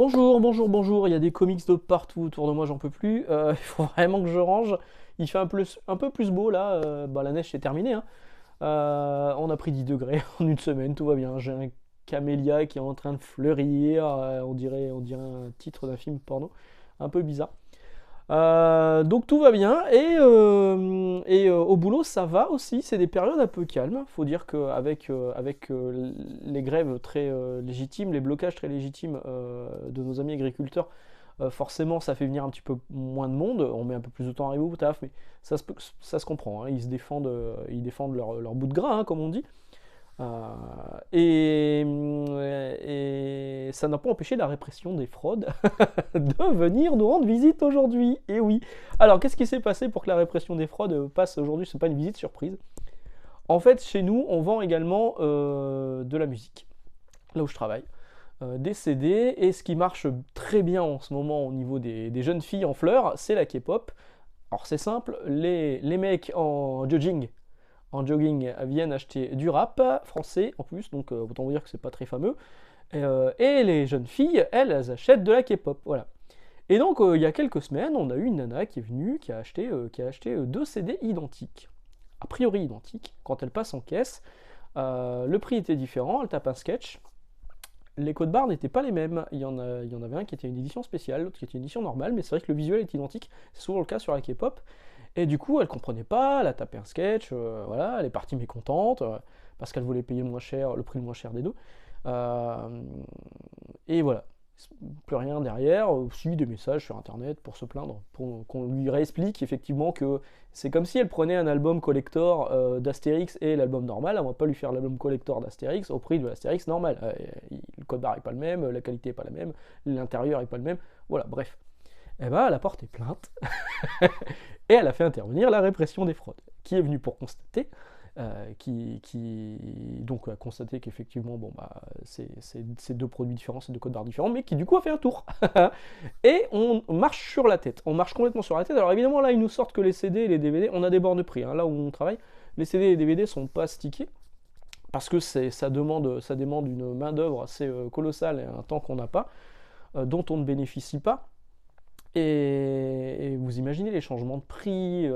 Bonjour, bonjour, bonjour, il y a des comics de partout autour de moi, j'en peux plus. Il faut vraiment que je range. Il fait un peu plus beau là, la neige c'est terminé, hein. On a pris 10 degrés en une semaine, tout va bien. J'ai un camélia qui est en train de fleurir, on dirait un titre d'un film porno, un peu bizarre. Donc tout va bien et au boulot ça va aussi, c'est des périodes un peu calmes. Faut dire qu'avec les grèves très légitimes, les blocages très légitimes de nos amis agriculteurs, forcément ça fait venir un petit peu moins de monde, on met un peu plus de temps à arriver au taf, mais ça se comprend, hein. Ils défendent leur bout de gras, hein, comme on dit. Euh, et ça n'a pas empêché la répression des fraudes de venir nous rendre visite aujourd'hui. Et oui. Alors, qu'est-ce qui s'est passé pour que la répression des fraudes passe aujourd'hui? C'est pas une visite surprise. En fait, chez nous, on vend également de la musique, là où je travaille. Des CD, et ce qui marche très bien en ce moment au niveau des jeunes filles en fleurs, c'est la K-pop. Alors c'est simple, les mecs en jogging viennent acheter du rap français en plus, donc autant vous dire que c'est pas très fameux. Et les jeunes filles, elles achètent de la K-pop, voilà. Et donc il y a quelques semaines, on a eu une nana qui est venue, qui a acheté deux CD identiques, a priori identiques. Quand elle passe en caisse, le prix était différent, elle tape un sketch. Les codes barres n'étaient pas les mêmes. Il y en avait un qui était une édition spéciale, l'autre qui était une édition normale, mais c'est vrai que le visuel est identique. C'est souvent le cas sur la K-pop. Et du coup, elle comprenait pas, elle a tapé un sketch, voilà, elle est partie mécontente, parce qu'elle voulait payer le prix le moins cher des deux. Euh, et voilà, plus rien derrière, aussi des messages sur internet pour se plaindre, pour qu'on lui réexplique effectivement que c'est comme si elle prenait un album collector d'Astérix et l'album normal, on va pas lui faire l'album collector d'Astérix au prix de l'Astérix normal. Le code barre est pas le même, la qualité est pas la même, l'intérieur est pas le même, voilà, bref. Eh ben, elle a porté plainte et elle a fait intervenir la répression des fraudes, qui est venue pour constater, qui donc a constaté qu'effectivement, bon, bah, c'est deux produits différents, c'est deux codes barres différents, mais qui du coup a fait un tour. Et on marche sur la tête, on marche complètement sur la tête. Alors évidemment, là, ils nous sortent que les CD et les DVD, on a des bornes de prix, hein, là où on travaille, les CD et les DVD sont pas stickés, parce que ça demande une main-d'œuvre assez colossale et un temps qu'on n'a pas, dont on ne bénéficie pas. Et vous imaginez les changements de prix,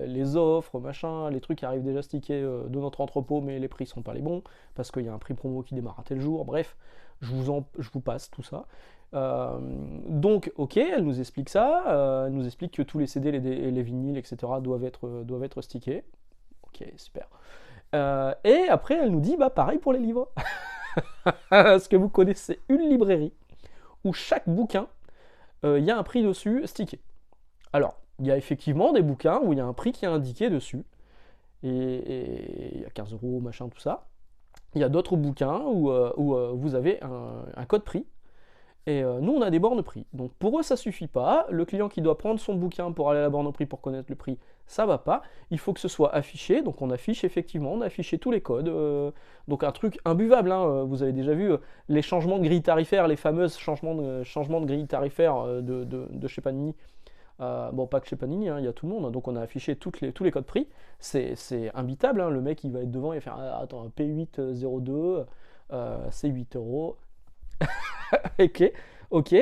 les offres, machin, les trucs qui arrivent déjà stickés de notre entrepôt, mais les prix sont pas les bons, parce qu'il y a un prix promo qui démarre à tel jour, bref, je vous passe tout ça. Donc, ok, elle nous explique ça, elle nous explique que tous les CD, les vinyles, etc. doivent être stickés. Ok, super. Et après, elle nous dit, bah pareil pour les livres. Est-ce que vous connaissez une librairie où chaque bouquin il y a un prix dessus stické? Alors, il y a effectivement des bouquins où il y a un prix qui est indiqué dessus, et il y a 15 euros, machin, tout ça. Il y a d'autres bouquins où vous avez un code prix, et nous on a des bornes prix. Donc pour eux ça suffit pas, le client qui doit prendre son bouquin pour aller à la borne prix pour connaître le prix, ça va pas, il faut que ce soit affiché, donc on affiche effectivement, on a affiché tous les codes, donc un truc imbuvable, hein, vous avez déjà vu les changements de grille tarifaire, les fameuses changements de grille tarifaire de chez Panini. Bon, pas que chez Panini, hein, il y a tout le monde, hein. Donc on a affiché tous les codes prix, c'est imbitable, hein. Le mec il va être devant, il va faire ah, attends, P802, c'est 8 euros. Ok, ok.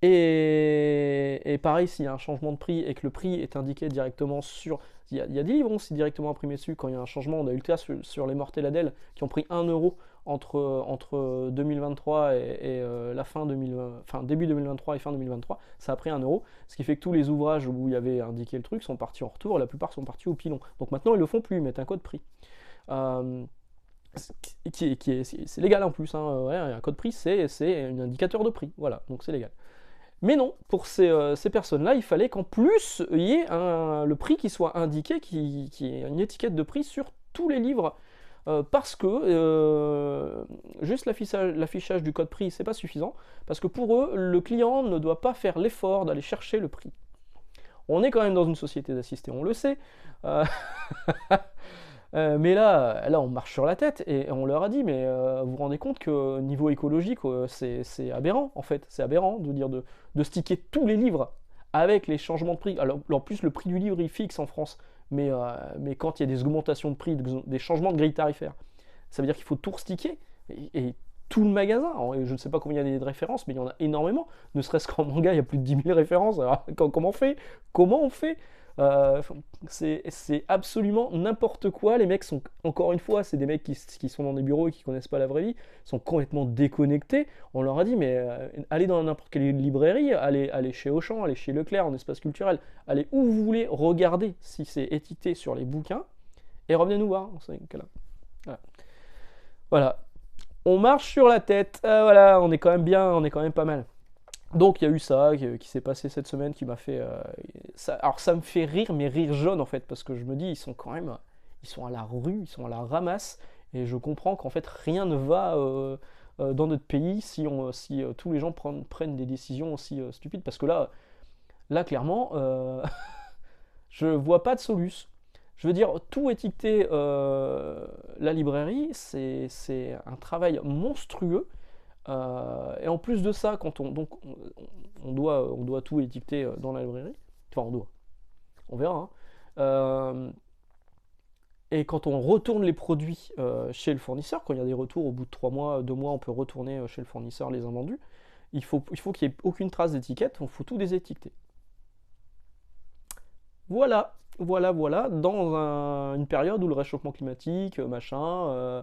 Et pareil, s'il y a un changement de prix et que le prix est indiqué directement sur. Il y a des livres, c'est directement imprimé dessus. Quand il y a un changement, on a eu le cas sur les Mortels Adèle qui ont pris 1 euro entre 2023 et la fin 2020, enfin début 2023 et fin 2023. Ça a pris 1 euro. Ce qui fait que tous les ouvrages où il y avait indiqué le truc sont partis en retour et la plupart sont partis au pilon. Donc maintenant, ils le font plus, ils mettent un code prix. Euh, c'est légal en plus, hein, ouais, un code prix c'est un indicateur de prix, voilà, donc c'est légal. Mais non, pour ces personnes-là, il fallait qu'en plus il y ait le prix qui soit indiqué, qui ait une étiquette de prix sur tous les livres, parce que juste l'affichage du code prix, c'est pas suffisant, parce que pour eux, le client ne doit pas faire l'effort d'aller chercher le prix. On est quand même dans une société d'assistés, on le sait. Euh, mais là, on marche sur la tête et on leur a dit, mais vous vous rendez compte que niveau écologique, c'est aberrant en fait, c'est aberrant de dire de sticker tous les livres avec les changements de prix. Alors en plus, le prix du livre il fixe en France, mais quand il y a des augmentations de prix, des changements de grille tarifaire, ça veut dire qu'il faut tout resticker. Et tout le magasin. Alors, je ne sais pas combien il y a de références, mais il y en a énormément. Ne serait-ce qu'en manga, il y a plus de 10 000 références. Alors, comment on fait? Comment on fait? Euh, c'est absolument n'importe quoi. Les mecs sont, encore une fois, c'est des mecs qui sont dans des bureaux et qui connaissent pas la vraie vie, sont complètement déconnectés. On leur a dit, mais allez dans n'importe quelle librairie, allez chez Auchan, allez chez Leclerc, en espace culturel, allez où vous voulez, regardez si c'est étiqueté sur les bouquins et revenez nous voir. Voilà. Voilà. On marche sur la tête. Voilà, on est quand même bien, on est quand même pas mal. Donc il y a eu ça qui s'est passé cette semaine qui m'a fait... alors ça me fait rire, mais rire jaune en fait, parce que je me dis, ils sont quand même... Ils sont à la rue, ils sont à la ramasse, et je comprends qu'en fait rien ne va dans notre pays si tous les gens prennent des décisions aussi stupides, parce que là clairement, je vois pas de solution. Je veux dire, tout étiqueter la librairie, c'est un travail monstrueux. Et en plus de ça, quand on doit tout étiqueter dans la librairie, enfin on verra. Hein. Et quand on retourne les produits chez le fournisseur, quand il y a des retours au bout de 3 mois, 2 mois, on peut retourner chez le fournisseur les invendus, il faut qu'il n'y ait aucune trace d'étiquette, il faut tout désétiqueter. Voilà, dans une période où le réchauffement climatique, machin,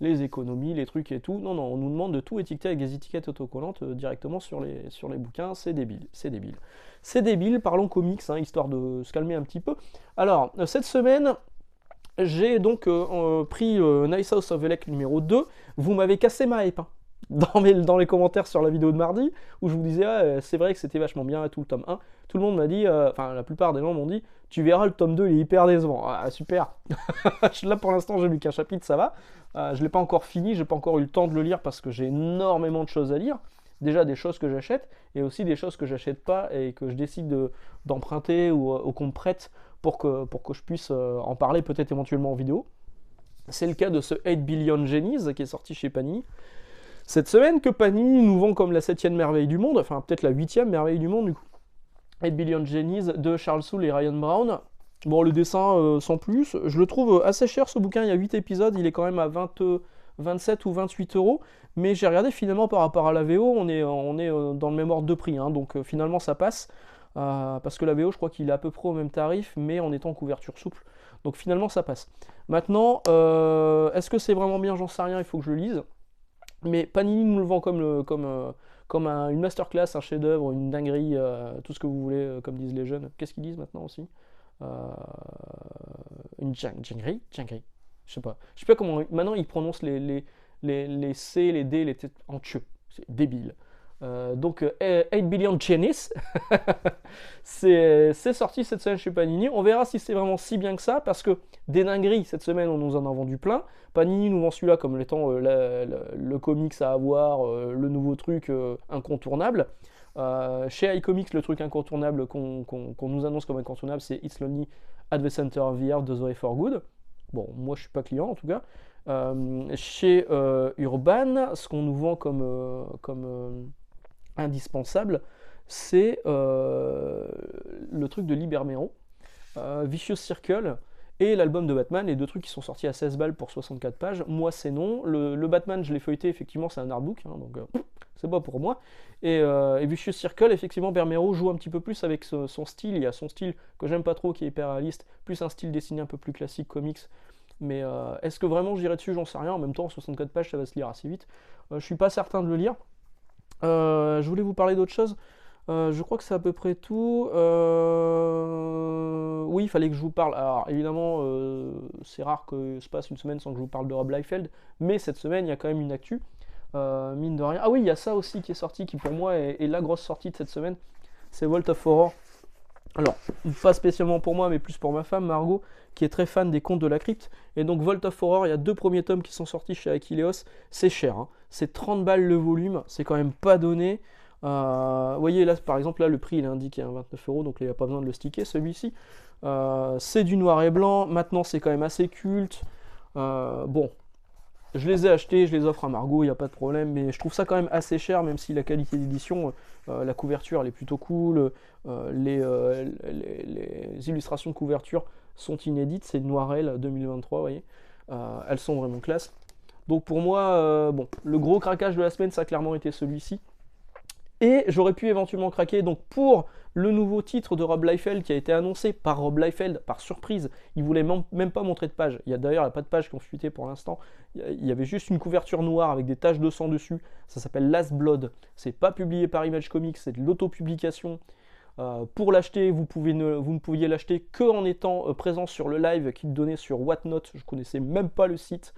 les économies, les trucs et tout, non, on nous demande de tout étiqueter avec des étiquettes autocollantes directement sur les bouquins, c'est débile. C'est débile, parlons comics, hein, histoire de se calmer un petit peu. Alors, cette semaine, j'ai donc pris Nice House of Elec numéro 2, vous m'avez cassé ma hype, hein. Dans les commentaires sur la vidéo de mardi, où je vous disais, c'est vrai que c'était vachement bien et tout, le tome 1, tout le monde m'a dit, enfin la plupart des gens m'ont dit, tu verras le tome 2 il est hyper décevant. Ah super. Là pour l'instant j'ai lu qu'un chapitre, ça va, je l'ai pas encore fini, j'ai pas encore eu le temps de le lire parce que j'ai énormément de choses à lire, déjà des choses que j'achète, et aussi des choses que j'achète pas et que je décide d'emprunter ou qu'on me prête pour que je puisse en parler peut-être éventuellement en vidéo. C'est le cas de ce 8 Billion Genies qui est sorti chez Panini cette semaine, que Panini nous vend comme la 7e merveille du monde, enfin peut-être la 8e merveille du monde du coup. 8 Billion Genies de Charles Soule et Ryan Brown. Bon, le dessin sans plus, je le trouve assez cher ce bouquin, il y a 8 épisodes, il est quand même à 27 ou 28 euros, mais j'ai regardé finalement par rapport à la VO, on est dans le même ordre de prix, hein, donc finalement ça passe, parce que la VO je crois qu'il est à peu près au même tarif, mais en étant en couverture souple, donc finalement ça passe. Maintenant, est-ce que c'est vraiment bien, j'en sais rien, il faut que je le lise. Mais Panini nous le vend comme une masterclass, un chef-d'œuvre, une dinguerie, tout ce que vous voulez, comme disent les jeunes. Qu'est-ce qu'ils disent maintenant aussi une dinguerie. Je sais pas comment. Maintenant, ils prononcent les C, les D, les T en tcheux. C'est débile. Donc 8 Billion Genies, c'est sorti cette semaine chez Panini. On verra si c'est vraiment si bien que ça, parce que des dingueries, cette semaine, on nous en a vendu plein. Panini nous vend celui-là comme étant le comics à avoir, le nouveau truc incontournable. Chez iComics, le truc incontournable qu'on nous annonce comme incontournable, c'est It's Lonely at the Center of the Earth de Zoe Forgood. Bon, moi je suis pas client en tout cas. Chez Urban, ce qu'on nous vend comme indispensable, c'est le truc de Libermero, Vicious Circle et l'album de Batman, les deux trucs qui sont sortis à 16 balles pour 64 pages. Moi c'est non, le Batman je l'ai feuilleté, effectivement c'est un artbook, hein, donc c'est pas pour moi. Et Vicious Circle, effectivement Bermero joue un petit peu plus avec son style, il y a son style que j'aime pas trop qui est hyper réaliste, plus un style dessiné un peu plus classique comics. Mais est-ce que vraiment j'irai dessus, j'en sais rien, en même temps 64 pages ça va se lire assez vite. Je suis pas certain de le lire. Je voulais vous parler d'autre chose. Je crois que c'est à peu près tout. Oui, il fallait que je vous parle. Alors, évidemment, c'est rare que se passe une semaine sans que je vous parle de Rob Liefeld, mais cette semaine, il y a quand même une actu. Mine de rien. Ah oui, il y a ça aussi qui est sorti, qui pour moi est la grosse sortie de cette semaine. C'est Vault of Horror. Alors, pas spécialement pour moi, mais plus pour ma femme, Margot, qui est très fan des contes de la crypte. Et donc, Vault of Horror, il y a 2 premiers tomes qui sont sortis chez Aquileos. C'est cher, hein. C'est 30 balles le volume, c'est quand même pas donné. Vous voyez, là, par exemple, là, le prix, il est indiqué à 29 €, donc il n'y a pas besoin de le sticker, celui-ci. C'est du noir et blanc, maintenant, c'est quand même assez culte. Bon, je les ai achetés, je les offre à Margot, il n'y a pas de problème, mais je trouve ça quand même assez cher, même si la qualité d'édition, la couverture, elle est plutôt cool, les illustrations de couverture sont inédites, c'est Noirel 2023, vous voyez, elles sont vraiment classe. Donc pour moi, bon, le gros craquage de la semaine, ça a clairement été celui-ci. Et j'aurais pu éventuellement craquer donc pour le nouveau titre de Rob Liefeld qui a été annoncé par Rob Liefeld par surprise. Il voulait même pas montrer de page. D'ailleurs, il n'y a pas de page qui ont fuité pour l'instant. Il y avait juste une couverture noire avec des taches de sang dessus. Ça s'appelle Last Blood. C'est pas publié par Image Comics, c'est de l'autopublication. Pour l'acheter, vous ne pouviez l'acheter qu'en étant présent sur le live qu'il donnait sur Whatnot. Je connaissais même pas le site.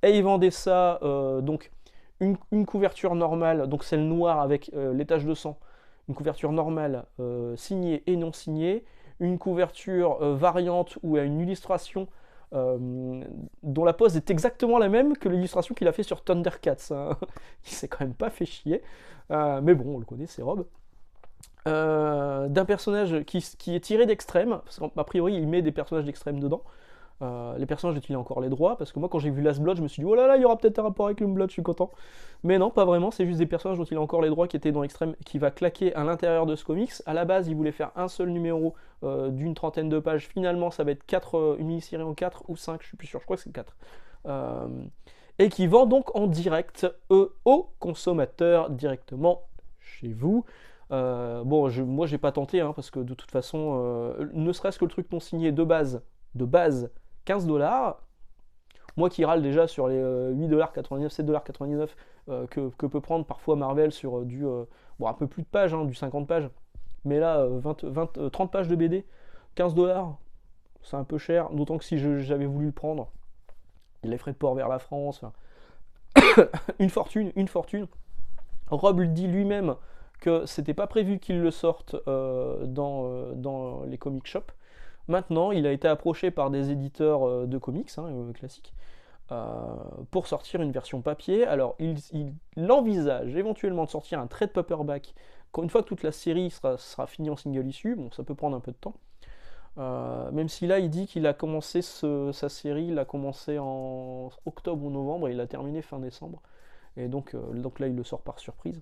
Et ils vendaient ça donc une couverture normale, donc celle noire avec les taches de sang, une couverture normale signée et non signée, une couverture variante où il y a une illustration dont la pose est exactement la même que l'illustration qu'il a fait sur Thundercats. Hein. Il s'est quand même pas fait chier, mais bon, on le connaît, c'est Rob. D'un personnage qui est tiré d'Extrême, parce qu'a priori il met des personnages d'Extrême dedans. Les personnages dont il a encore les droits, parce que moi quand j'ai vu Last Blood, je me suis dit oh là là, il y aura peut-être un rapport avec Youngblood, je suis content. Mais non, pas vraiment, c'est juste des personnages dont il a encore les droits qui étaient dans l'extrême, qui va claquer à l'intérieur de ce comics. À la base, il voulait faire un seul numéro d'une trentaine de pages, finalement ça va être une mini-série en 4 ou 5, je suis plus sûr, je crois que c'est 4. Et qui vend donc en direct aux consommateurs directement chez vous. Bon, moi j'ai pas tenté, hein, parce que de toute façon, ne serait-ce que le truc non signé de base, 15$, moi qui râle déjà sur les 8,99$, 7,99$ que peut prendre parfois Marvel sur bon, un peu plus de pages, hein, du 50 pages, mais là 30 pages de BD, 15$, c'est un peu cher, d'autant que si j'avais voulu le prendre, il y a les frais de port vers la France, une fortune. Rob le dit lui-même que c'était pas prévu qu'il le sorte dans les comic shops. Maintenant, il a été approché par des éditeurs de comics classiques pour sortir une version papier. Alors, il envisage éventuellement de sortir un trade paperback une fois que toute la série sera finie en single issue. Bon, ça peut prendre un peu de temps. Même si là, il dit qu'il a commencé sa série, il a commencé en octobre ou novembre et il a terminé fin décembre. Et donc là, il le sort par surprise.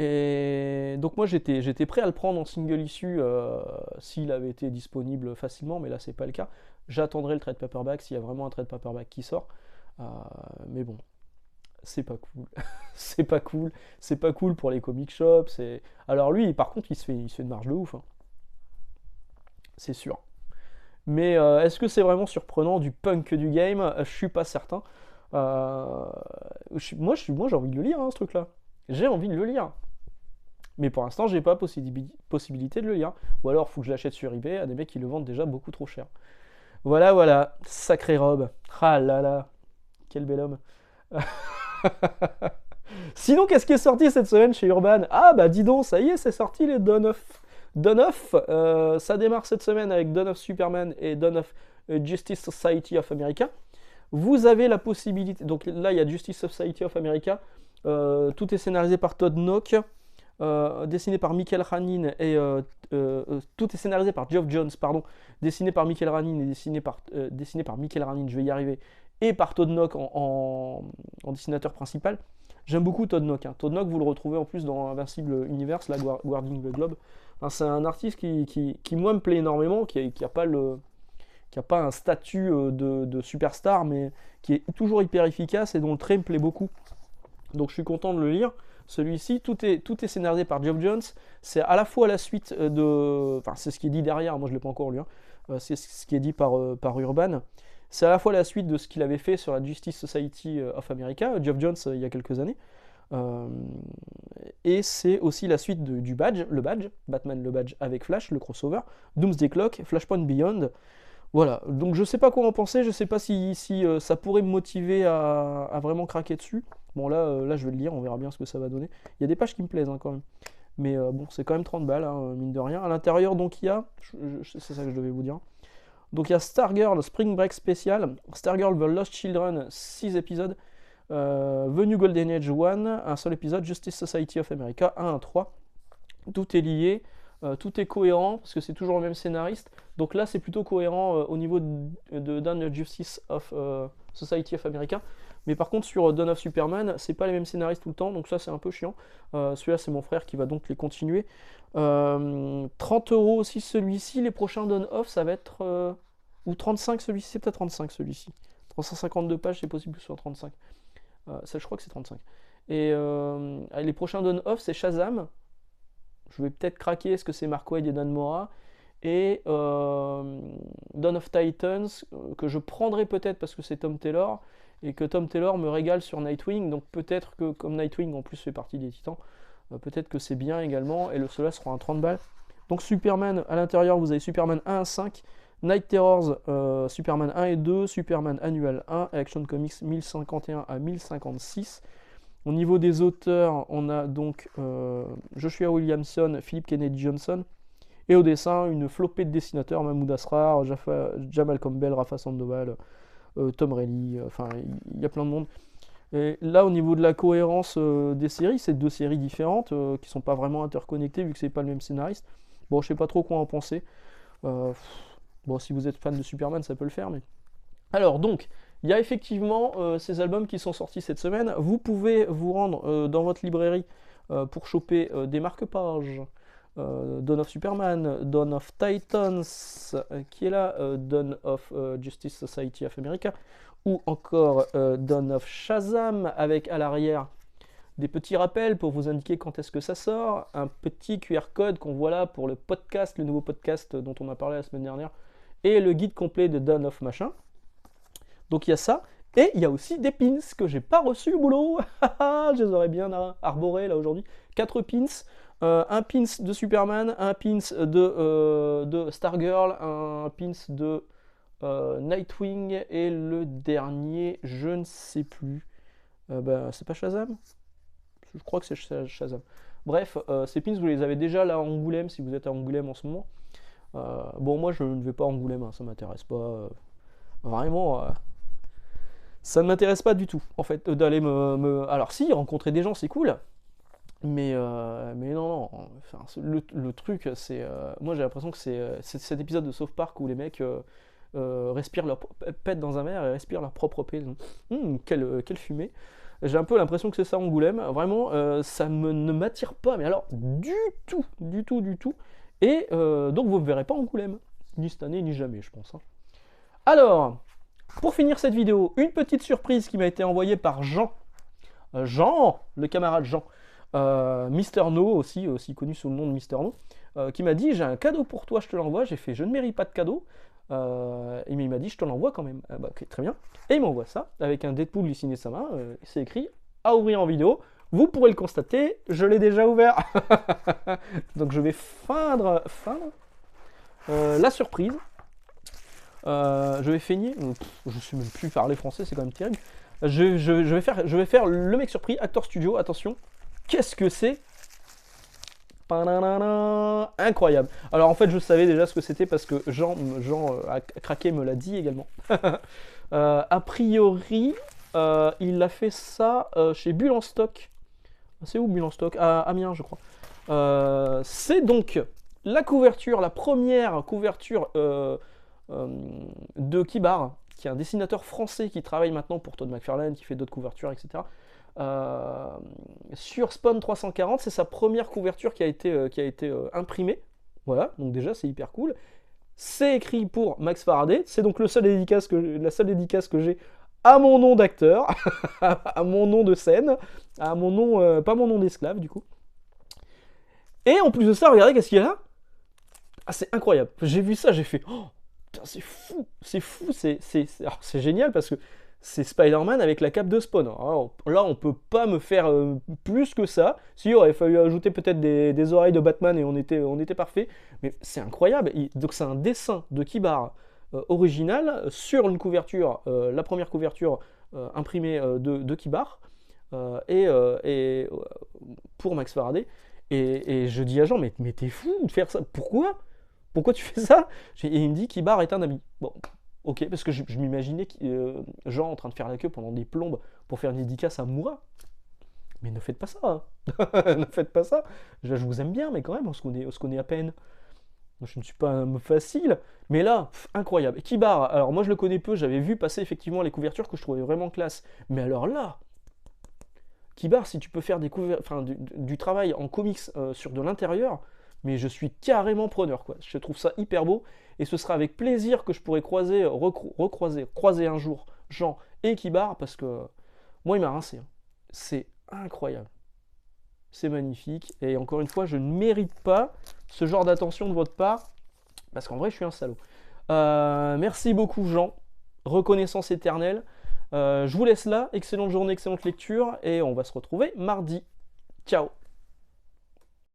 Et donc moi j'étais prêt à le prendre en single issue s'il avait été disponible facilement, mais là c'est pas le cas. J'attendrai le trade paperback s'il y a vraiment un trade paperback qui sort. Mais bon, c'est pas cool. c'est pas cool pour les comic shops. Alors lui, par contre, il se fait une marge de ouf. Hein. C'est sûr. Mais est-ce que c'est vraiment surprenant du punk du game? Je suis pas certain. Moi j'ai envie de le lire, hein, ce truc-là. J'ai envie de le lire. Mais pour l'instant, j'ai pas possibilité de le lire. Ou alors, il faut que je l'achète sur eBay à des mecs qui le vendent déjà beaucoup trop cher. Voilà, sacré Rob. Ah là là, quel bel homme. Sinon, qu'est-ce qui est sorti cette semaine chez Urban? Ah bah dis donc, ça y est, c'est sorti les Dawn of. Ça démarre cette semaine avec Dawn of Superman et Dawn of Justice Society of America. Vous avez la possibilité... Donc là, il y a Justice Society of America. Tout est scénarisé par Todd Knock. Dessiné par Michael Ranin et tout est scénarisé par Geoff Johns, pardon, dessiné par Michael Ranin et dessiné par Michael Ranin, je vais y arriver, et par Todd Knock en dessinateur principal. J'aime beaucoup Todd Knock. Hein. Todd Knock, vous le retrouvez en plus dans Invincible Universe, là, Guarding the Globe. Enfin, c'est un artiste qui moi me plaît énormément, qui a pas un statut de superstar, mais qui est toujours hyper efficace et dont le trait me plaît beaucoup. Donc je suis content de le lire. Celui-ci, tout est scénarisé par Geoff Johns. C'est à la fois la suite de... Enfin, c'est ce qui est dit derrière, moi je ne l'ai pas encore lu. Hein. C'est ce qui est dit par Urban. C'est à la fois la suite de ce qu'il avait fait sur la Justice Society of America, Geoff Johns, il y a quelques années. Et c'est aussi la suite du Badge, Batman le Badge avec Flash, le crossover, Doomsday Clock, Flashpoint Beyond. Voilà, donc je sais pas quoi en penser, je sais pas si ça pourrait me motiver à vraiment craquer dessus. Bon là je vais le lire, on verra bien ce que ça va donner. Il y a des pages qui me plaisent hein, quand même. Mais bon, c'est quand même 30 balles, hein, mine de rien. À l'intérieur, donc il y a, c'est ça que je devais vous dire. Donc il y a Stargirl Spring Break Special, Stargirl The Lost Children, 6 épisodes, The New Golden Age 1, un seul épisode, Justice Society of America, 1 à 3. Tout est lié. Tout est cohérent parce que c'est toujours le même scénariste. Donc là, c'est plutôt cohérent au niveau de Dawn Justice of Society of America. Mais par contre, sur Dawn of Superman, c'est pas les mêmes scénaristes tout le temps. Donc ça, c'est un peu chiant. Celui-là, c'est mon frère qui va donc les continuer. 30€ aussi celui-ci. Les prochains Dawn of, ça va être... ou 35 celui-ci. C'est peut-être 35 celui-ci. 352 pages, c'est possible que ce soit 35. Ça, je crois que c'est 35. Et les prochains Dawn-of, c'est Shazam. Je vais peut-être craquer, est-ce que c'est Mark Waid et Dan Mora. Et Dawn of Titans, que je prendrai peut-être parce que c'est Tom Taylor, et que Tom Taylor me régale sur Nightwing, donc peut-être que, comme Nightwing en plus fait partie des Titans, peut-être que c'est bien également, et cela sera un 30 balles. Donc Superman, à l'intérieur, vous avez Superman 1 à 5, Night Terrors, Superman 1 et 2, Superman Annual 1, Action Comics 1051 à 1056. Au niveau des auteurs, on a donc Joshua Williamson, Philip Kennedy Johnson, et au dessin, une flopée de dessinateurs, Mahmoud Asrar, Jamal Campbell, Rafa Sandoval, Tom Reilly, enfin, il y a plein de monde. Et là, au niveau de la cohérence des séries, c'est deux séries différentes, qui sont pas vraiment interconnectées, vu que c'est pas le même scénariste. Bon, je sais pas trop quoi en penser. Bon, si vous êtes fan de Superman, ça peut le faire, mais... Alors, donc, il y a effectivement ces albums qui sont sortis cette semaine. Vous pouvez vous rendre dans votre librairie pour choper des marque-pages. Dawn of Superman, Dawn of Titans, qui est là, Dawn of Justice Society of America, ou encore Dawn of Shazam, avec à l'arrière des petits rappels pour vous indiquer quand est-ce que ça sort, un petit QR code qu'on voit là pour le podcast, le nouveau podcast dont on a parlé la semaine dernière, et le guide complet de Dawn of machin. Donc il y a ça, et il y a aussi des pins que j'ai pas reçus au boulot. Je les aurais bien arborés là aujourd'hui. 4 pins, un pins de Superman, un pins de Stargirl, un pins de Nightwing, et le dernier, je ne sais plus. C'est pas Shazam? Je crois que c'est Shazam. Bref, ces pins, vous les avez déjà là à Angoulême, si vous êtes à Angoulême en ce moment. Bon, moi, je ne vais pas à Angoulême, hein, ça m'intéresse pas. Vraiment, ça ne m'intéresse pas du tout, en fait, d'aller Alors si, rencontrer des gens, c'est cool. Mais non. Enfin, le truc, c'est... moi, j'ai l'impression que c'est cet épisode de South Park où les mecs... pètent dans un verre et respirent leur propre paix. Quelle fumée. J'ai un peu l'impression que c'est ça Angoulême. Vraiment, ça ne m'attire pas, mais alors du tout. Et donc vous ne me verrez pas Angoulême. Ni cette année, ni jamais, je pense. Hein. Alors, pour finir cette vidéo, une petite surprise qui m'a été envoyée par Jean. Le camarade Jean. Mister No, aussi connu sous le nom de Mister No, qui m'a dit, j'ai un cadeau pour toi, je te l'envoie. J'ai fait, je ne mérite pas de cadeau. Et il m'a dit, je te l'envoie quand même. Ok, très bien. Et il m'envoie ça avec un Deadpool dessiné de sa main. C'est écrit à ouvrir en vidéo. Vous pourrez le constater, je l'ai déjà ouvert. Donc je vais feindre la surprise. Je vais feigner. Je ne sais même plus parler français, c'est quand même terrible. Je vais faire le mec surpris, Actor Studio. Attention, qu'est-ce que c'est? Incroyable. Alors en fait je savais déjà ce que c'était parce que Jean a craqué me l'a dit également. A priori il a fait ça chez Bulle en stock. C'est où Bulle en stock? À Amiens je crois. C'est donc la couverture, la première couverture de Kibar, qui est un dessinateur français qui travaille maintenant pour Todd McFarlane, qui fait d'autres couvertures, etc. Sur Spawn 340, c'est sa première couverture qui a été imprimée. Voilà, donc déjà c'est hyper cool. C'est écrit pour Max Faraday, c'est donc la seule dédicace que j'ai à mon nom d'acteur, à mon nom de scène, à mon nom, pas mon nom d'esclave du coup. Et en plus de ça, regardez qu'est-ce qu'il y a là. Ah, c'est incroyable. J'ai vu ça, j'ai fait, oh, putain, c'est fou, c'est génial parce que c'est Spider-Man avec la cape de Spawn. Alors, là, on peut pas me faire plus que ça. Si, il aurait fallu ajouter peut-être des oreilles de Batman et on était parfait. Mais c'est incroyable. Donc c'est un dessin de Kibar original sur une couverture, la première couverture imprimée de Kibar, et pour Max Faraday. Et je dis à Jean, mais t'es fou de faire ça. Pourquoi tu fais ça? Et il me dit, Kibar est un ami. Bon. Ok, parce que je m'imaginais Jean en train de faire la queue pendant des plombes pour faire une dédicace à Moura. Mais ne faites pas ça. Hein. Ne faites pas ça. Je vous aime bien, mais quand même, on se connaît à peine. Je ne suis pas un homme facile. Mais là, incroyable. Kibar, alors moi je le connais peu, j'avais vu passer effectivement les couvertures que je trouvais vraiment classe. Mais alors là, Kibar, si tu peux faire du travail en comics sur de l'intérieur, mais je suis carrément preneur, quoi. Je trouve ça hyper beau, et ce sera avec plaisir que je pourrai croiser un jour Jean et Kibar, parce que moi, il m'a rincé. Hein. C'est incroyable. C'est magnifique. Et encore une fois, je ne mérite pas ce genre d'attention de votre part, parce qu'en vrai, je suis un salaud. Merci beaucoup, Jean. Reconnaissance éternelle. Je vous laisse là. Excellente journée, excellente lecture. Et on va se retrouver mardi. Ciao.